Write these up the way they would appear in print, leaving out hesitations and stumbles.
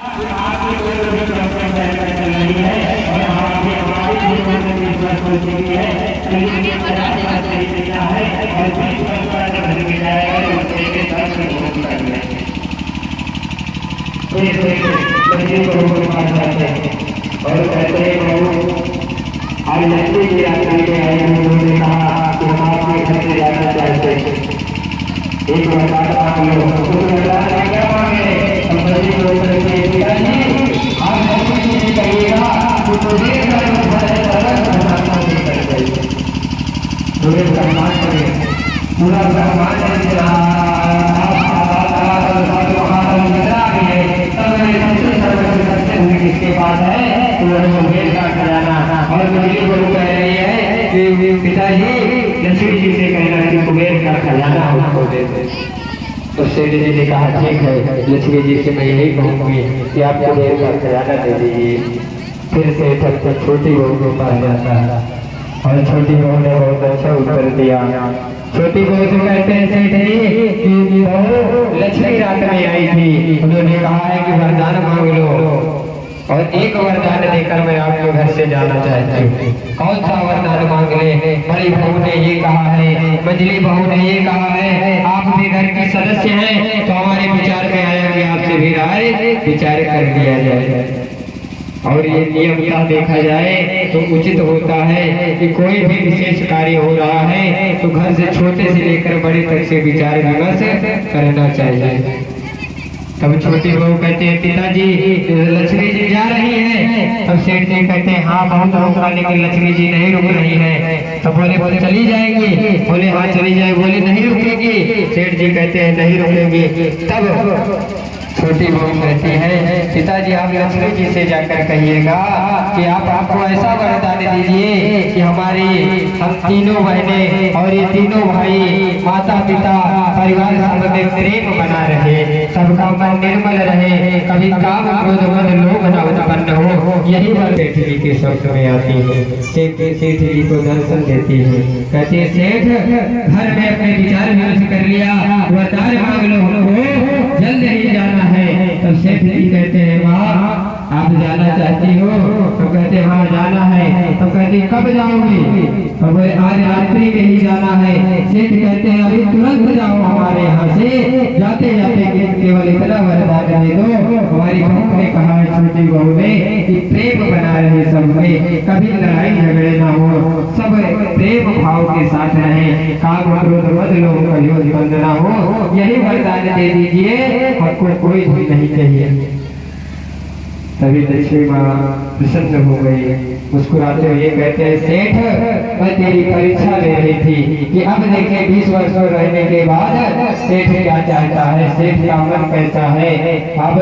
और कहते हैं आज लक्ष्मी जी यात्रा के आए उन्होंने कहा कि हम आपके घर से जाना चाहते हैं। एक वरदान आप लोग वरदान क्या मांगे हम सभी लोग करेंगे पिताजी आप लक्ष्मी जी से कहिएगा कि मुझे पूरे सम्मान करें पूरा सम्मान किसके पास है तो कुबेर का खजाना। और मुझे गुरु कह रही है कि पिताजी लक्ष्मी जी से कहना कि कुबेर का खजाना उसको दे दे। तो सेठ जी ने कहा ठीक है लक्ष्मी जी से मैं यही कहूँगी कि आप कुबेर का खजाना दे दीजिए। फिर सेठ छोटी बहू को पास जाता है और छोटी बहू ने बहुत अच्छा उत्तर दिया। छोटी बहू से कहते हैं सेठ जी कि बहू लक्ष्मी रात में आई थी, उन्होंने कहा है कि वरदान मांग लो और एक वरदान देकर मैं आपके घर से जाना चाहती हूँ। कौन सा वरदान मांग ले? बड़ी बहू ने ये कहा है, मझली बहू ने ये कहा है आप भी घर के सदस्य हैं तो हमारे विचार में आया कि आपसे भी राय विचार कर लिया जाए। और ये नियम क्या देखा जाए तो उचित होता है कि कोई भी विशेष कार्य हो रहा है तो घर से छोटे से लेकर बड़े तक से विचार विमर्श करना चाहिए। तब छोटी बहू कहते हैं पिताजी लक्ष्मी जी जा रही है। तब सेठ जी कहते हैं हाँ बहुत रुका लेकिन लक्ष्मी जी नहीं रुक रही है। तो बोले चली जाएगी? बोले हाँ चली जाए। बोले नहीं रुकेगी? सेठ जी कहते हैं नहीं रुकेगी। तब छोटी बहू कहती है पिताजी आप लक्ष्मी जी से जाकर कहिएगा कि आप आपको ऐसा वरदान दीजिए कि हमारी हम तीनों बहनें और ये तीनों भाई माता पिता परिवार सब में प्रेम बना रहे, सबका मन निर्मल रहे, कभी काम क्रोध मद लोभ न उत्पन्न हो। यही बात सेठ जी के शब्द में आती है। सेठ जी को दर्शन देती है, कहती है सेठ घर में अपने विचार विमर्श कर लिया, वरदान मांग लो हमको जल्द ही जाना है। तब सेठ जी कहते हैं वाह आप जाना चाहती हो? तो कहते हैं हाँ जाना है। तो कहते हैं कब जाओगी? तो बोले आज रात्रि में ही जाना है। सेठ कहते हैं अभी तुरंत जाओ हमारे यहाँ से, जाते जाते केवल इतना वरदान दे दो। हमारी बहू ने कहा है छोटी बहू ने कि प्रेम बना रहे सब में, कभी लड़ाई झगड़े ना हो, सब प्रेम भाव के साथ रहे, काम क्रोध मद लोभ कलयुग बंद ना हो। यही वरदान दे दीजिए, हमको कोई भी नहीं चाहिए। तभी लक्ष्मी माँ प्रसन्न हो गई, मुस्कुराते हुए कहते हैं सेठ मैं तेरी परीक्षा ले रही थी कि अब देखे 20 वर्ष रहने के बाद सेठ क्या चाहता है, सेठ का मन कैसा है। अब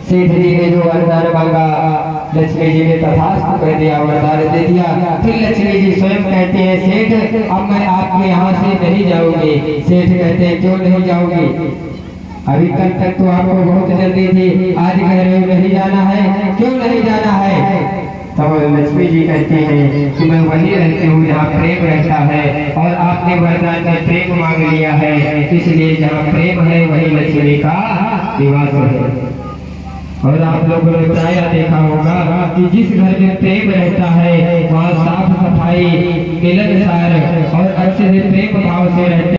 सेठ जी ने जो वरदान मांगा लक्ष्मी जी ने तथास्तु कह दिया, वरदान दे दिया। फिर लक्ष्मी जी स्वयं कहते हैं सेठ अब मैं आपके यहाँ से नहीं जाऊंगी। सेठ कहते हैं क्यों नहीं जाऊंगी? अभी कल तक तो आपको बहुत जल्दी थी, आज कह रहे हो नहीं जाना है, क्यों नहीं जाना है? तब लक्ष्मी जी कहती हैं कि मैं वही रहती हूँ जहाँ प्रेम रहता है और आपने वरदान में प्रेम मांग लिया है, इसलिए जहाँ प्रेम है वही लक्ष्मी का निवास है। और आप लोगों ने प्राय देखा होगा कि जिस घर में प्रेम रहता है वहाँ साफ सफाई मिलनसार और अच्छे से प्रेम भाव से रहते